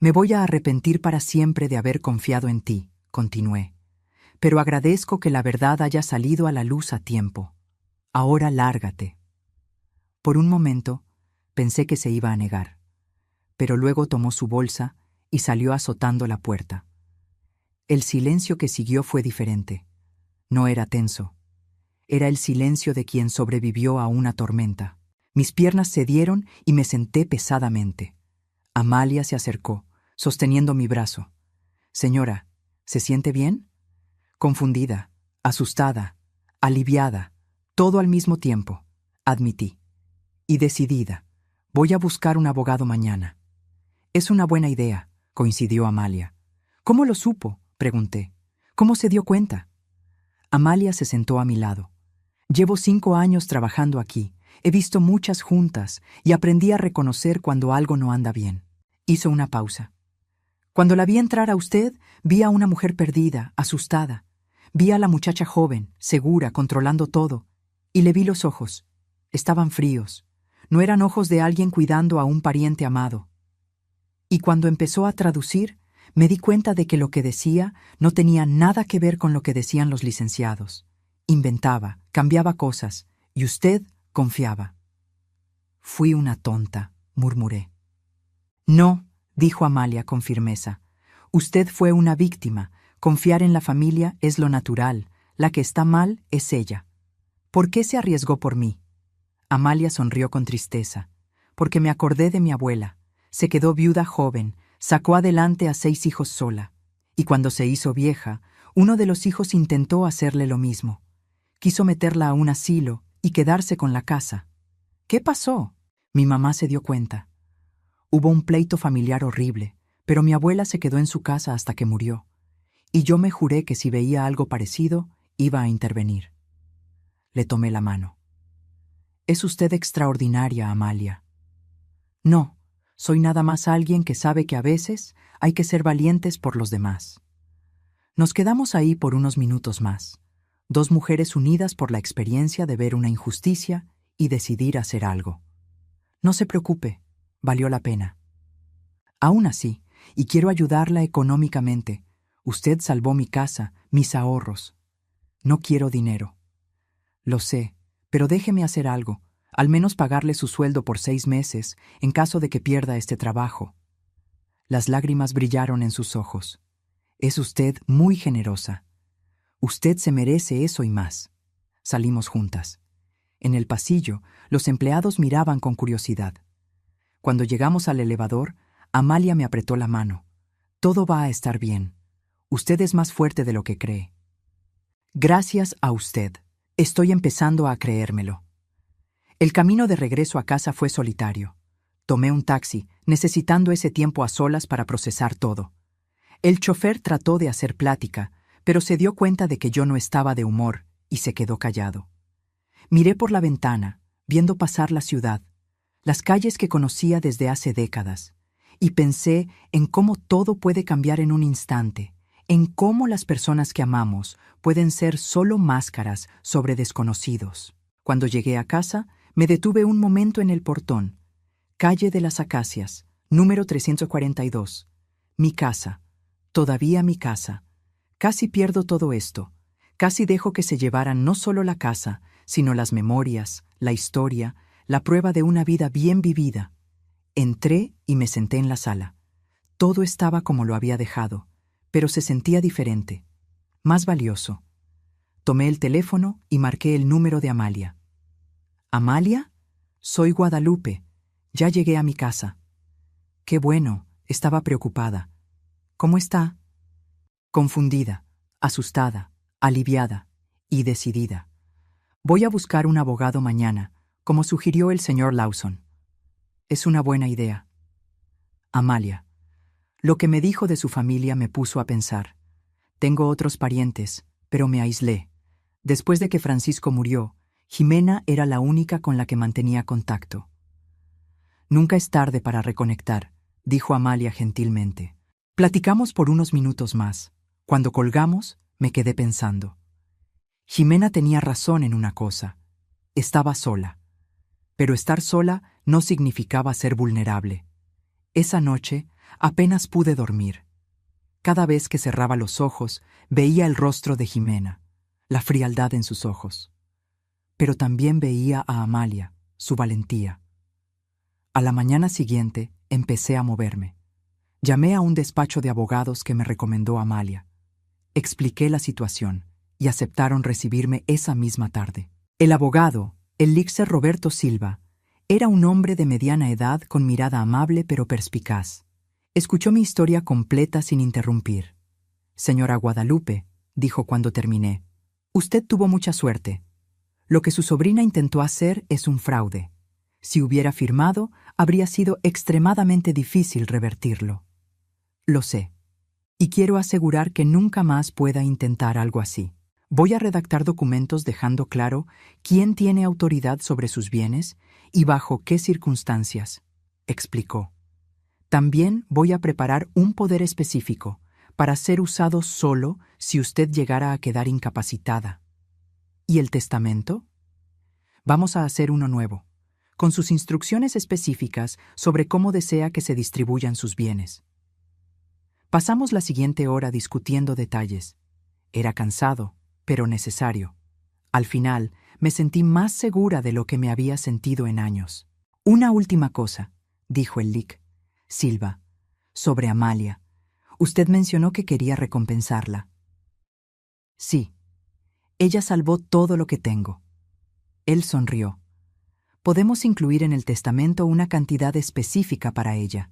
[SPEAKER 1] Me voy a arrepentir para siempre de haber confiado en ti, continué, pero agradezco que la verdad haya salido a la luz a tiempo. Ahora lárgate. Por un momento, pensé que se iba a negar, pero luego tomó su bolsa y salió azotando la puerta. El silencio que siguió fue diferente. No era tenso. Era el silencio de quien sobrevivió a una tormenta. Mis piernas cedieron y me senté pesadamente. Amalia se acercó, sosteniendo mi brazo. Señora, ¿se siente bien? Confundida, asustada, aliviada, todo al mismo tiempo, admití. Y decidida, voy a buscar un abogado mañana. Es una buena idea, coincidió Amalia. ¿Cómo lo supo?, pregunté. ¿Cómo se dio cuenta? Amalia se sentó a mi lado. Llevo 5 años trabajando aquí, he visto muchas juntas y aprendí a reconocer cuando algo no anda bien. Hizo una pausa. Cuando la vi entrar a usted, vi a una mujer perdida, asustada. Vi a la muchacha joven, segura, controlando todo. Y le vi los ojos. Estaban fríos. No eran ojos de alguien cuidando a un pariente amado. Y cuando empezó a traducir, me di cuenta de que lo que decía no tenía nada que ver con lo que decían los licenciados. Inventaba, cambiaba cosas, y usted confiaba. Fui una tonta, murmuré. No, dijo Amalia con firmeza. Usted fue una víctima. Confiar en la familia es lo natural. La que está mal es ella. ¿Por qué se arriesgó por mí? Amalia sonrió con tristeza. Porque me acordé de mi abuela. Se quedó viuda joven, sacó adelante a 6 hijos sola. Y cuando se hizo vieja, uno de los hijos intentó hacerle lo mismo. Quiso meterla a un asilo y quedarse con la casa. ¿Qué pasó? Mi mamá se dio cuenta. Hubo un pleito familiar horrible, pero mi abuela se quedó en su casa hasta que murió. Y yo me juré que si veía algo parecido, iba a intervenir. Le tomé la mano. Es usted extraordinaria, Amalia. No, soy nada más alguien que sabe que a veces hay que ser valientes por los demás. Nos quedamos ahí por unos minutos más, 2 mujeres unidas por la experiencia de ver una injusticia y decidir hacer algo. No se preocupe, valió la pena. Aún así, y quiero ayudarla económicamente, usted salvó mi casa, mis ahorros. No quiero dinero. Lo sé, pero déjeme hacer algo, al menos pagarle su sueldo por 6 meses, en caso de que pierda este trabajo. Las lágrimas brillaron en sus ojos. Es usted muy generosa. Usted se merece eso y más. Salimos juntas. En el pasillo, los empleados miraban con curiosidad. Cuando llegamos al elevador, Amalia me apretó la mano. Todo va a estar bien. Usted es más fuerte de lo que cree. Gracias a usted. Estoy empezando a creérmelo. El camino de regreso a casa fue solitario. Tomé un taxi, necesitando ese tiempo a solas para procesar todo. El chofer trató de hacer plática, pero se dio cuenta de que yo no estaba de humor y se quedó callado. Miré por la ventana, viendo pasar la ciudad, las calles que conocía desde hace décadas, y pensé en cómo todo puede cambiar en un instante, en cómo las personas que amamos pueden ser solo máscaras sobre desconocidos. Cuando llegué a casa, me detuve un momento en el portón. Calle de las Acacias, número 342. Mi casa. Todavía mi casa. Casi pierdo todo esto. Casi dejo que se llevaran no solo la casa, sino las memorias, la historia, la prueba de una vida bien vivida. Entré y me senté en la sala. Todo estaba como lo había dejado, pero se sentía diferente, más valioso. Tomé el teléfono y marqué el número de Amalia. ¿Amalia? Soy Guadalupe. Ya llegué a mi casa. Qué bueno, estaba preocupada. ¿Cómo está? Confundida, asustada, aliviada y decidida. Voy a buscar un abogado mañana, como sugirió el señor Lawson. Es una buena idea. Amalia. Lo que me dijo de su familia me puso a pensar. Tengo otros parientes, pero me aislé. Después de que Francisco murió, Jimena era la única con la que mantenía contacto. Nunca es tarde para reconectar, dijo Amalia gentilmente. Platicamos por unos minutos más. Cuando colgamos, me quedé pensando. Jimena tenía razón en una cosa. Estaba sola. Pero estar sola no significaba ser vulnerable. Esa noche apenas pude dormir. Cada vez que cerraba los ojos, veía el rostro de Jimena, la frialdad en sus ojos. Pero también veía a Amalia, su valentía. A la mañana siguiente empecé a moverme. Llamé a un despacho de abogados que me recomendó Amalia. Expliqué la situación y aceptaron recibirme esa misma tarde. El abogado, el Elixir Roberto Silva, era un hombre de mediana edad con mirada amable pero perspicaz. Escuchó mi historia completa sin interrumpir. Señora Guadalupe, dijo cuando terminé, usted tuvo mucha suerte. Lo que su sobrina intentó hacer es un fraude. Si hubiera firmado, habría sido extremadamente difícil revertirlo. Lo sé. Y quiero asegurar que nunca más pueda intentar algo así. Voy a redactar documentos dejando claro quién tiene autoridad sobre sus bienes y bajo qué circunstancias, explicó. También voy a preparar un poder específico para ser usado solo si usted llegara a quedar incapacitada. ¿Y el testamento? Vamos a hacer uno nuevo, con sus instrucciones específicas sobre cómo desea que se distribuyan sus bienes. Pasamos la siguiente hora discutiendo detalles. Era cansado, pero necesario. Al final, me sentí más segura de lo que me había sentido en años. Una última cosa, dijo el Lic. Silva, sobre Amalia. Usted mencionó que quería recompensarla. Sí. Ella salvó todo lo que tengo. Él sonrió. Podemos incluir en el testamento una cantidad específica para ella.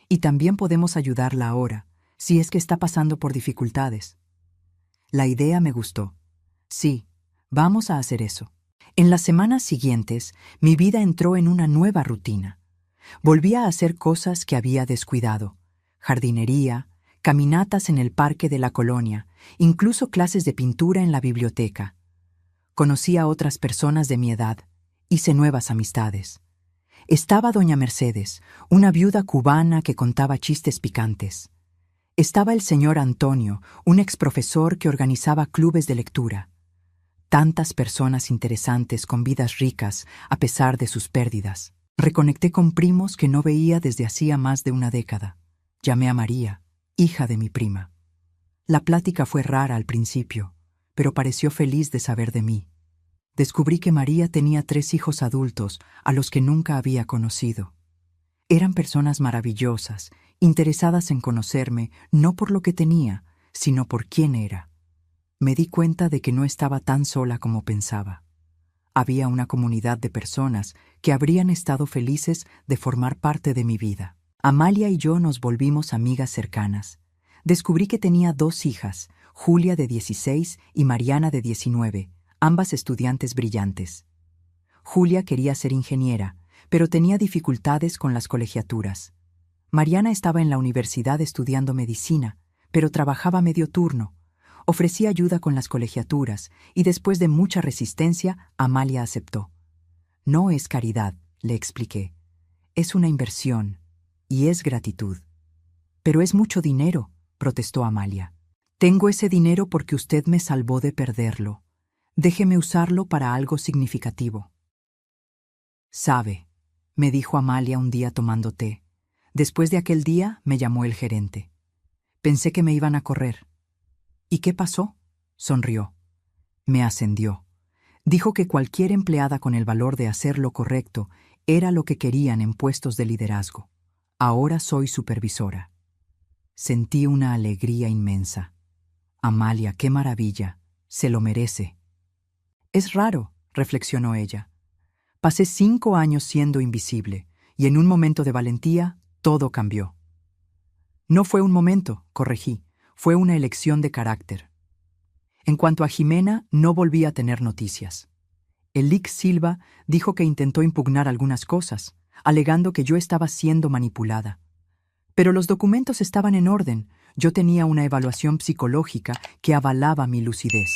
[SPEAKER 1] Y también podemos ayudarla ahora, si es que está pasando por dificultades. La idea me gustó. Sí, vamos a hacer eso. En las semanas siguientes, mi vida entró en una nueva rutina. Volví a hacer cosas que había descuidado. Jardinería, caminatas en el parque de la colonia, incluso clases de pintura en la biblioteca. Conocí a otras personas de mi edad, hice nuevas amistades. Estaba doña Mercedes, una viuda cubana que contaba chistes picantes. Estaba el señor Antonio, un exprofesor que organizaba clubes de lectura. Tantas personas interesantes con vidas ricas a pesar de sus pérdidas. Reconecté con primos que no veía desde hacía más de una década. Llamé a María, hija de mi prima. La plática fue rara al principio, pero pareció feliz de saber de mí. Descubrí que María tenía 3 hijos adultos a los que nunca había conocido. Eran personas maravillosas, interesadas en conocerme no por lo que tenía, sino por quién era. Me di cuenta de que no estaba tan sola como pensaba. Había una comunidad de personas que habrían estado felices de formar parte de mi vida. Amalia y yo nos volvimos amigas cercanas. Descubrí que tenía 2 hijas, Julia de 16 y Mariana de 19, ambas estudiantes brillantes. Julia quería ser ingeniera, pero tenía dificultades con las colegiaturas. Mariana estaba en la universidad estudiando medicina, pero trabajaba medio turno. Ofrecía ayuda con las colegiaturas y después de mucha resistencia, Amalia aceptó. No es caridad, le expliqué. Es una inversión y es gratitud. Pero es mucho dinero, protestó Amalia. Tengo ese dinero porque usted me salvó de perderlo. Déjeme usarlo para algo significativo. Sabe, me dijo Amalia un día tomando té. Después de aquel día me llamó el gerente. Pensé que me iban a correr. ¿Y qué pasó? Sonrió. Me ascendió. Dijo que cualquier empleada con el valor de hacer lo correcto era lo que querían en puestos de liderazgo. Ahora soy supervisora. Sentí una alegría inmensa. Amalia, qué maravilla. Se lo merece. Es raro, reflexionó ella. Pasé 5 años siendo invisible, y en un momento de valentía, todo cambió. No fue un momento, corregí, fue una elección de carácter. En cuanto a Jimena, no volví a tener noticias. El Lic Silva dijo que intentó impugnar algunas cosas, alegando que yo estaba siendo manipulada. Pero los documentos estaban en orden. Yo tenía una evaluación psicológica que avalaba mi lucidez.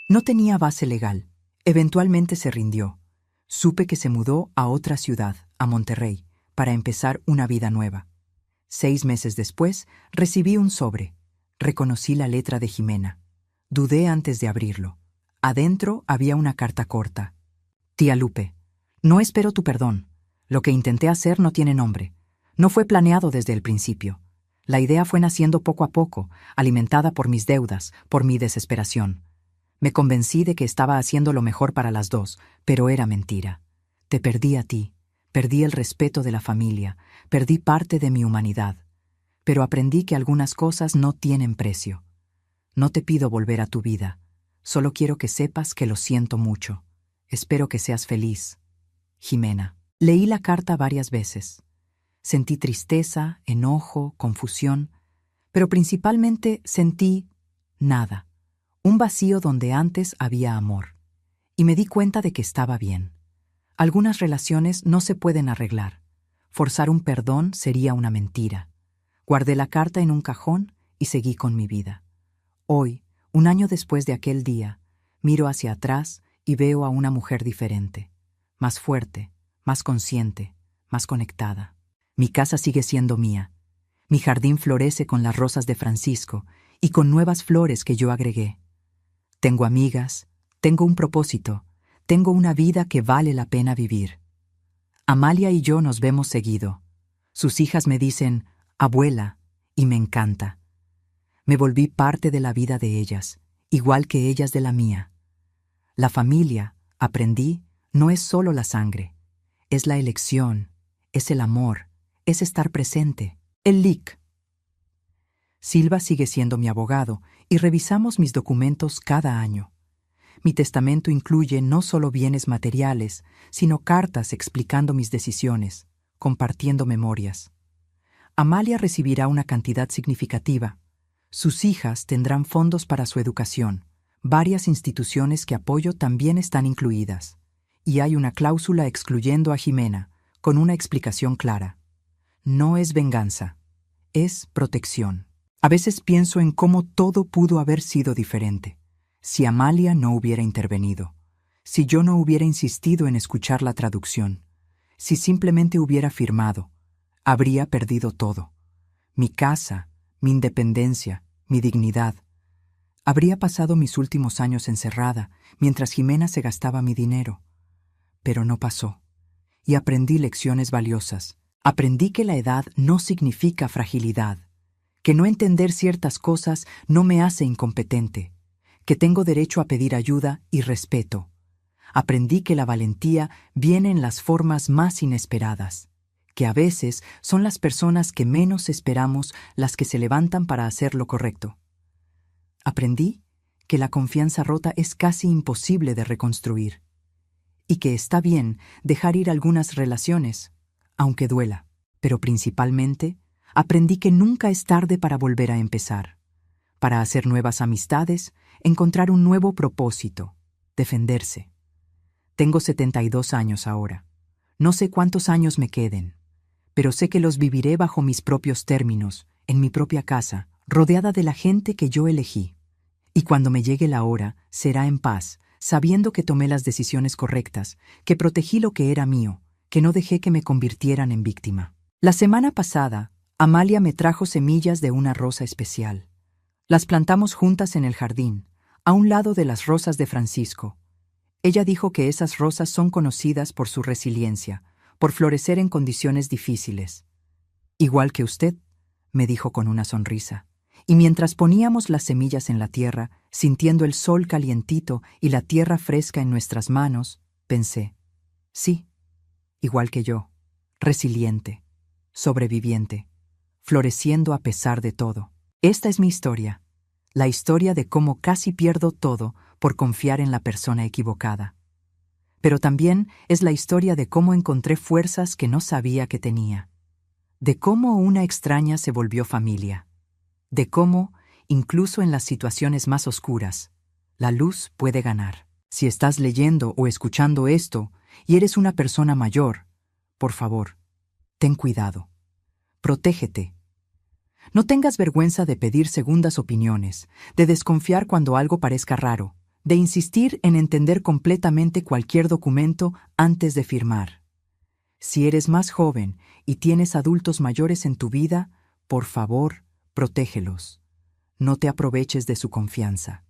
[SPEAKER 1] No tenía base legal. Eventualmente se rindió. Supe que se mudó a otra ciudad, a Monterrey, para empezar una vida nueva. 6 meses después, recibí un sobre. Reconocí la letra de Jimena. Dudé antes de abrirlo. Adentro había una carta corta. Tía Lupe, no espero tu perdón. Lo que intenté hacer no tiene nombre. No fue planeado desde el principio. La idea fue naciendo poco a poco, alimentada por mis deudas, por mi desesperación. Me convencí de que estaba haciendo lo mejor para las dos, pero era mentira. Te perdí a ti, perdí el respeto de la familia, perdí parte de mi humanidad. Pero aprendí que algunas cosas no tienen precio. No te pido volver a tu vida, solo quiero que sepas que lo siento mucho. Espero que seas feliz. Jimena. Leí la carta varias veces. Sentí tristeza, enojo, confusión, pero principalmente sentí nada. Un vacío donde antes había amor. Y me di cuenta de que estaba bien. Algunas relaciones no se pueden arreglar. Forzar un perdón sería una mentira. Guardé la carta en un cajón y seguí con mi vida. Hoy, 1 año después de aquel día, miro hacia atrás y veo a una mujer diferente, más fuerte, más consciente, más conectada. Mi casa sigue siendo mía. Mi jardín florece con las rosas de Francisco y con nuevas flores que yo agregué. Tengo amigas, tengo un propósito, tengo una vida que vale la pena vivir. Amalia y yo nos vemos seguido. Sus hijas me dicen, abuela, y me encanta. Me volví parte de la vida de ellas, igual que ellas de la mía. La familia, aprendí, no es solo la sangre, es la elección, es el amor, es estar presente. El Lic Silva sigue siendo mi abogado y revisamos mis documentos cada año. Mi testamento incluye no solo bienes materiales, sino cartas explicando mis decisiones, compartiendo memorias. Amalia recibirá una cantidad significativa. Sus hijas tendrán fondos para su educación. Varias instituciones que apoyo también están incluidas. Y hay una cláusula excluyendo a Jimena, con una explicación clara. No es venganza, es protección. A veces pienso en cómo todo pudo haber sido diferente, si Amalia no hubiera intervenido, si yo no hubiera insistido en escuchar la traducción, si simplemente hubiera firmado, habría perdido todo. Mi casa, mi independencia, mi dignidad. Habría pasado mis últimos años encerrada, mientras Jimena se gastaba mi dinero. Pero no pasó, y aprendí lecciones valiosas. Aprendí que la edad no significa fragilidad, que no entender ciertas cosas no me hace incompetente, que tengo derecho a pedir ayuda y respeto. Aprendí que la valentía viene en las formas más inesperadas, que a veces son las personas que menos esperamos las que se levantan para hacer lo correcto. Aprendí que la confianza rota es casi imposible de reconstruir, y que está bien dejar ir algunas relaciones, aunque duela, pero principalmente aprendí que nunca es tarde para volver a empezar, para hacer nuevas amistades, encontrar un nuevo propósito, defenderse. Tengo 72 años ahora. No sé cuántos años me queden, pero sé que los viviré bajo mis propios términos, en mi propia casa, rodeada de la gente que yo elegí. Y cuando me llegue la hora, será en paz, sabiendo que tomé las decisiones correctas, que protegí lo que era mío, que no dejé que me convirtieran en víctima. La semana pasada, Amalia me trajo semillas de una rosa especial. Las plantamos juntas en el jardín, a un lado de las rosas de Francisco. Ella dijo que esas rosas son conocidas por su resiliencia, por florecer en condiciones difíciles. Igual que usted, me dijo con una sonrisa. Y mientras poníamos las semillas en la tierra, sintiendo el sol calientito y la tierra fresca en nuestras manos, pensé, sí, igual que yo, resiliente, sobreviviente, floreciendo a pesar de todo. Esta es mi historia, la historia de cómo casi pierdo todo por confiar en la persona equivocada. Pero también es la historia de cómo encontré fuerzas que no sabía que tenía, de cómo una extraña se volvió familia, de cómo, incluso en las situaciones más oscuras, la luz puede ganar. Si estás leyendo o escuchando esto y eres una persona mayor, por favor, ten cuidado. Protégete. No tengas vergüenza de pedir segundas opiniones, de desconfiar cuando algo parezca raro, de insistir en entender completamente cualquier documento antes de firmar. Si eres más joven y tienes adultos mayores en tu vida, por favor, protégelos. No te aproveches de su confianza.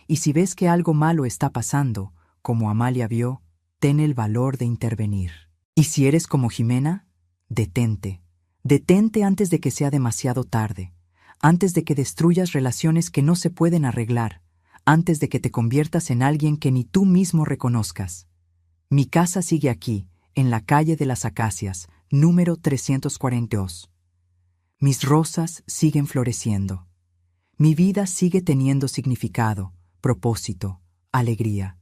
[SPEAKER 1] Y si ves que algo malo está pasando, como Amalia vio, ten el valor de intervenir. Y si eres como Jimena, detente. Detente antes de que sea demasiado tarde, antes de que destruyas relaciones que no se pueden arreglar, antes de que te conviertas en alguien que ni tú mismo reconozcas. Mi casa sigue aquí, en la calle de las Acacias, número 342. Mis rosas siguen floreciendo. Mi vida sigue teniendo significado, propósito, alegría.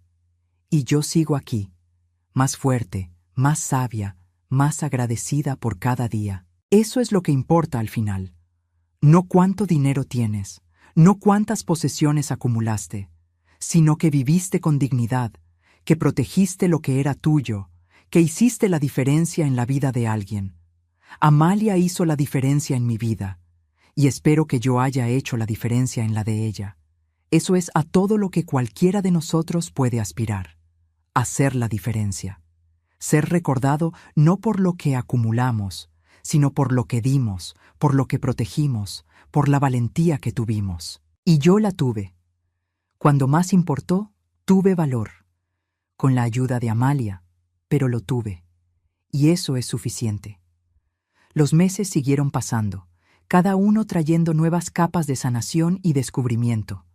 [SPEAKER 1] Y yo sigo aquí, más fuerte, más sabia, más agradecida por cada día. Eso es lo que importa al final. No cuánto dinero tienes, no cuántas posesiones acumulaste, sino que viviste con dignidad, que protegiste lo que era tuyo, que hiciste la diferencia en la vida de alguien. Amalia hizo la diferencia en mi vida, y espero que yo haya hecho la diferencia en la de ella. Eso es a todo lo que cualquiera de nosotros puede aspirar, hacer la diferencia. Ser recordado no por lo que acumulamos, sino por lo que dimos, por lo que protegimos, por la valentía que tuvimos. Y yo la tuve. Cuando más importó, tuve valor. Con la ayuda de Amalia, pero lo tuve. Y eso es suficiente. Los meses siguieron pasando, cada uno trayendo nuevas capas de sanación y descubrimiento.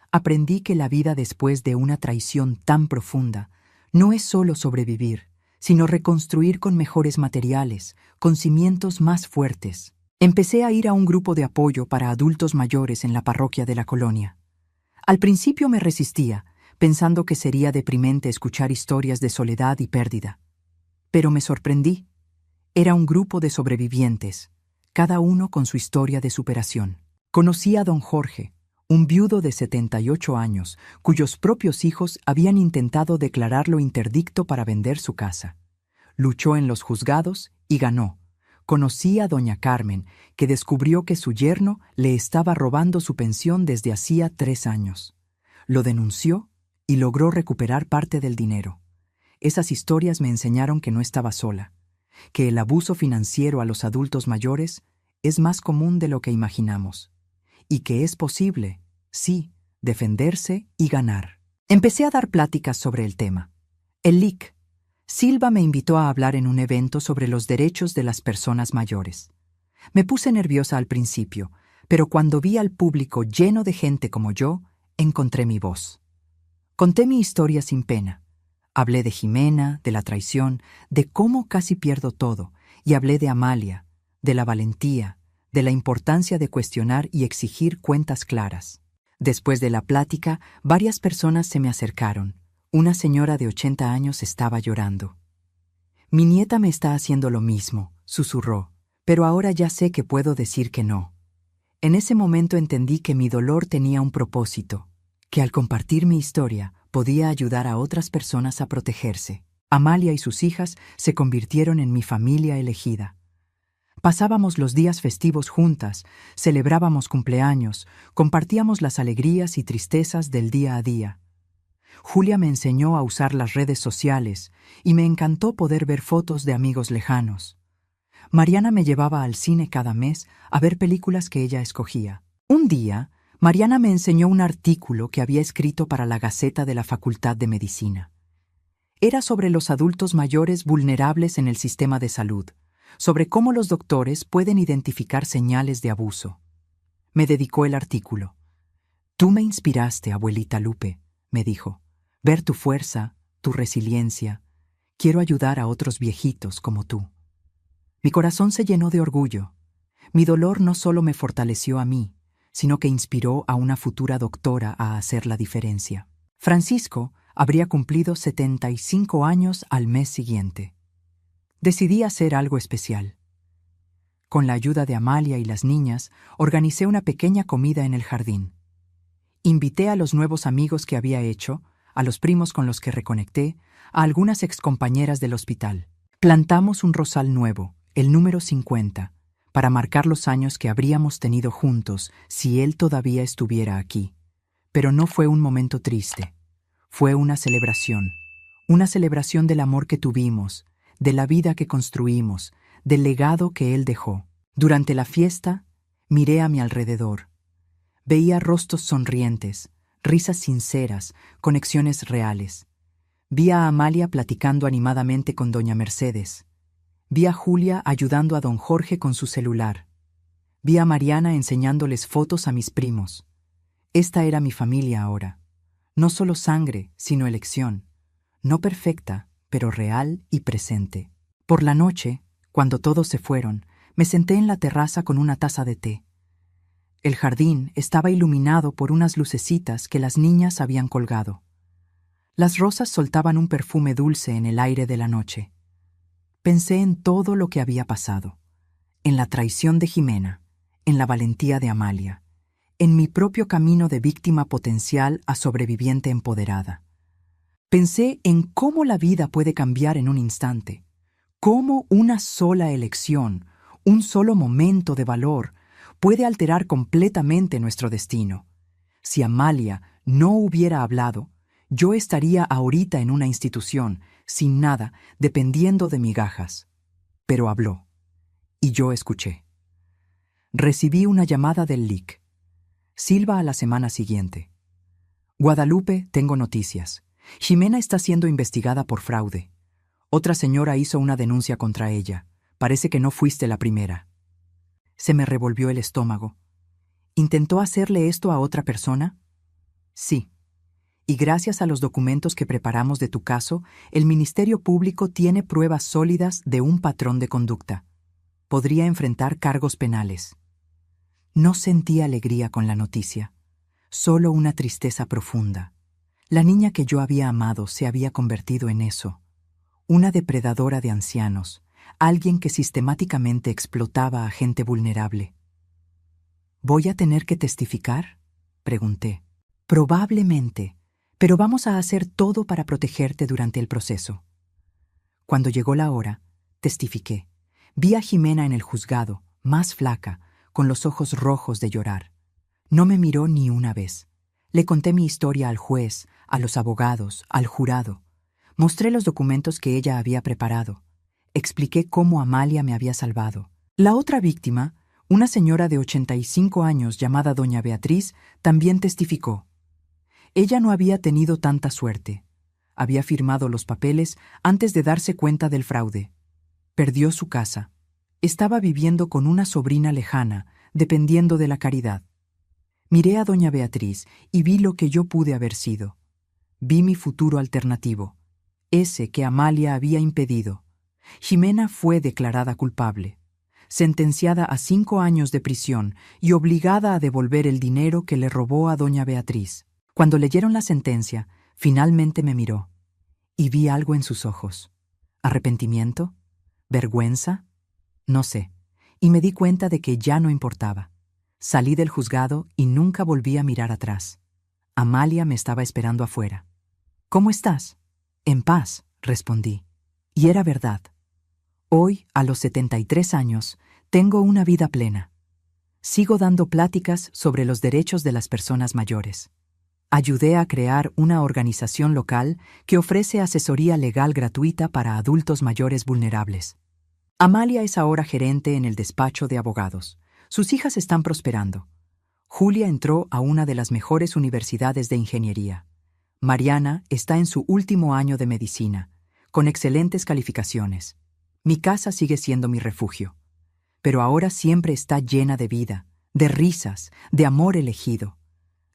[SPEAKER 1] Aprendí que la vida después de una traición tan profunda no es solo sobrevivir, sino reconstruir con mejores materiales, con cimientos más fuertes. Empecé a ir a un grupo de apoyo para adultos mayores en la parroquia de la colonia. Al principio me resistía, pensando que sería deprimente escuchar historias de soledad y pérdida. Pero me sorprendí. Era un grupo de sobrevivientes, cada uno con su historia de superación. Conocí a don Jorge, un viudo de 78 años, cuyos propios hijos habían intentado declararlo interdicto para vender su casa. Luchó en los juzgados y ganó. Conocí a doña Carmen, que descubrió que su yerno le estaba robando su pensión desde hacía 3 años. Lo denunció y logró recuperar parte del dinero. Esas historias me enseñaron que no estaba sola, que el abuso financiero a los adultos mayores es más común de lo que imaginamos. Y que es posible, sí, defenderse y ganar. Empecé a dar pláticas sobre el tema. El LIC. Silva me invitó a hablar en un evento sobre los derechos de las personas mayores. Me puse nerviosa al principio, pero cuando vi al público lleno de gente como yo, encontré mi voz. Conté mi historia sin pena. Hablé de Jimena, de la traición, de cómo casi pierdo todo, y hablé de Amalia, de la valentía, de la importancia de cuestionar y exigir cuentas claras. Después de la plática, varias personas se me acercaron. Una señora de 80 años estaba llorando. Mi nieta me está haciendo lo mismo, susurró, pero ahora ya sé que puedo decir que no. En ese momento entendí que mi dolor tenía un propósito, que al compartir mi historia podía ayudar a otras personas a protegerse. Amalia y sus hijas se convirtieron en mi familia elegida. Pasábamos los días festivos juntas, celebrábamos cumpleaños, compartíamos las alegrías y tristezas del día a día. Julia me enseñó a usar las redes sociales y me encantó poder ver fotos de amigos lejanos. Mariana me llevaba al cine cada mes a ver películas que ella escogía. Un día, Mariana me enseñó un artículo que había escrito para la Gaceta de la Facultad de Medicina. Era sobre los adultos mayores vulnerables en el sistema de salud, sobre cómo los doctores pueden identificar señales de abuso. Me dedicó el artículo. «Tú me inspiraste, abuelita Lupe», me dijo. «Ver tu fuerza, tu resiliencia. Quiero ayudar a otros viejitos como tú». Mi corazón se llenó de orgullo. Mi dolor no solo me fortaleció a mí, sino que inspiró a una futura doctora a hacer la diferencia. Francisco habría cumplido 75 años al mes siguiente. Decidí hacer algo especial. Con la ayuda de Amalia y las niñas, organicé una pequeña comida en el jardín. Invité a los nuevos amigos que había hecho, a los primos con los que reconecté, a algunas excompañeras del hospital. Plantamos un rosal nuevo, el número 50, para marcar los años que habríamos tenido juntos si él todavía estuviera aquí. Pero no fue un momento triste. Fue una celebración del amor que tuvimos, de la vida que construimos, del legado que él dejó. Durante la fiesta, miré a mi alrededor. Veía rostros sonrientes, risas sinceras, conexiones reales. Vi a Amalia platicando animadamente con doña Mercedes. Vi a Julia ayudando a don Jorge con su celular. Vi a Mariana enseñándoles fotos a mis primos. Esta era mi familia ahora. No solo sangre, sino elección. No perfecta, pero real y presente. Por la noche, cuando todos se fueron, me senté en la terraza con una taza de té. El jardín estaba iluminado por unas lucecitas que las niñas habían colgado. Las rosas soltaban un perfume dulce en el aire de la noche. Pensé en todo lo que había pasado, en la traición de Jimena, en la valentía de Amalia, en mi propio camino de víctima potencial a sobreviviente empoderada. Pensé en cómo la vida puede cambiar en un instante, cómo una sola elección, un solo momento de valor, puede alterar completamente nuestro destino. Si Amalia no hubiera hablado, yo estaría ahorita en una institución, sin nada, dependiendo de migajas. Pero habló, y yo escuché. Recibí una llamada del LIC. Silva a la semana siguiente. Guadalupe, tengo noticias. Jimena está siendo investigada por fraude. Otra señora hizo una denuncia contra ella. Parece que no fuiste la primera. Se me revolvió el estómago. ¿Intentó hacerle esto a otra persona? Sí. Y gracias a los documentos que preparamos de tu caso, el Ministerio Público tiene pruebas sólidas de un patrón de conducta. Podría enfrentar cargos penales. No sentí alegría con la noticia, solo una tristeza profunda. La niña que yo había amado se había convertido en eso, una depredadora de ancianos, alguien que sistemáticamente explotaba a gente vulnerable. ¿Voy a tener que testificar?, pregunté. Probablemente, pero vamos a hacer todo para protegerte durante el proceso. Cuando llegó la hora, testifiqué. Vi a Jimena en el juzgado, más flaca, con los ojos rojos de llorar. No me miró ni una vez. Le conté mi historia al juez, a los abogados, al jurado. Mostré los documentos que ella había preparado. Expliqué cómo Amalia me había salvado. La otra víctima, una señora de 85 años llamada doña Beatriz, también testificó. Ella no había tenido tanta suerte. Había firmado los papeles antes de darse cuenta del fraude. Perdió su casa. Estaba viviendo con una sobrina lejana, dependiendo de la caridad. Miré a doña Beatriz y vi lo que yo pude haber sido. Vi mi futuro alternativo, ese que Amalia había impedido. Jimena fue declarada culpable, sentenciada a 5 años de prisión y obligada a devolver el dinero que le robó a doña Beatriz. Cuando leyeron la sentencia, finalmente me miró, y vi algo en sus ojos. ¿Arrepentimiento? ¿Vergüenza? No sé, y me di cuenta de que ya no importaba. Salí del juzgado y nunca volví a mirar atrás. Amalia me estaba esperando afuera. ¿Cómo estás? En paz, respondí. Y era verdad. Hoy, a los 73 años, tengo una vida plena. Sigo dando pláticas sobre los derechos de las personas mayores. Ayudé a crear una organización local que ofrece asesoría legal gratuita para adultos mayores vulnerables. Amalia es ahora gerente en el despacho de abogados. Sus hijas están prosperando. Julia entró a una de las mejores universidades de ingeniería. Mariana está en su último año de medicina, con excelentes calificaciones. Mi casa sigue siendo mi refugio, pero ahora siempre está llena de vida, de risas, de amor elegido.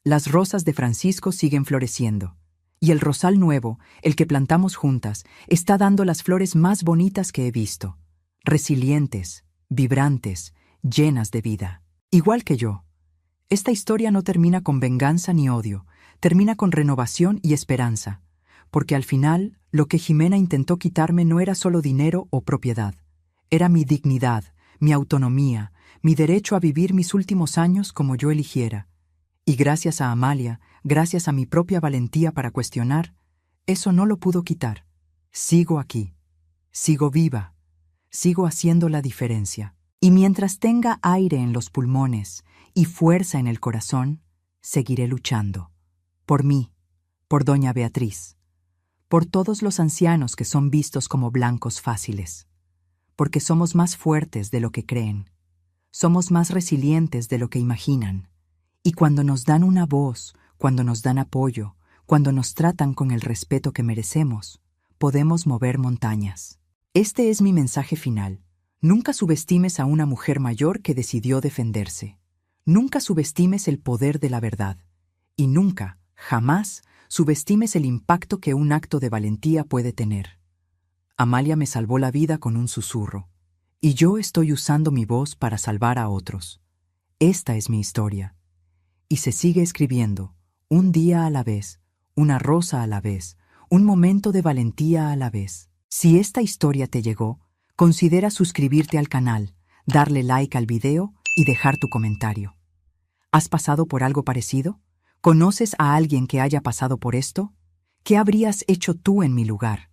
[SPEAKER 1] Las rosas de Francisco siguen floreciendo, y el rosal nuevo, el que plantamos juntas, está dando las flores más bonitas que he visto, resilientes, vibrantes, llenas de vida. Igual que yo. Esta historia no termina con venganza ni odio, termina con renovación y esperanza, porque al final lo que Jimena intentó quitarme no era solo dinero o propiedad, era mi dignidad, mi autonomía, mi derecho a vivir mis últimos años como yo eligiera. Y gracias a Amalia, gracias a mi propia valentía para cuestionar, eso no lo pudo quitar. Sigo aquí, sigo viva, sigo haciendo la diferencia. Y mientras tenga aire en los pulmones y fuerza en el corazón, seguiré luchando. Por mí, por doña Beatriz, por todos los ancianos que son vistos como blancos fáciles, porque somos más fuertes de lo que creen, somos más resilientes de lo que imaginan, y cuando nos dan una voz, cuando nos dan apoyo, cuando nos tratan con el respeto que merecemos, podemos mover montañas. Este es mi mensaje final. Nunca subestimes a una mujer mayor que decidió defenderse. Nunca subestimes el poder de la verdad. Y nunca, jamás, subestimes el impacto que un acto de valentía puede tener. Amalia me salvó la vida con un susurro, y yo estoy usando mi voz para salvar a otros. Esta es mi historia. Y se sigue escribiendo, un día a la vez, una rosa a la vez, un momento de valentía a la vez. Si esta historia te llegó, considera suscribirte al canal, darle like al video y dejar tu comentario. ¿Has pasado por algo parecido? ¿Conoces a alguien que haya pasado por esto? ¿Qué habrías hecho tú en mi lugar?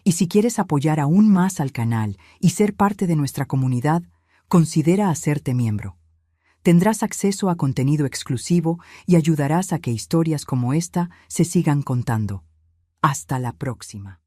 [SPEAKER 1] Y si quieres apoyar aún más al canal y ser parte de nuestra comunidad, considera hacerte miembro. Tendrás acceso a contenido exclusivo y ayudarás a que historias como esta se sigan contando. Hasta la próxima.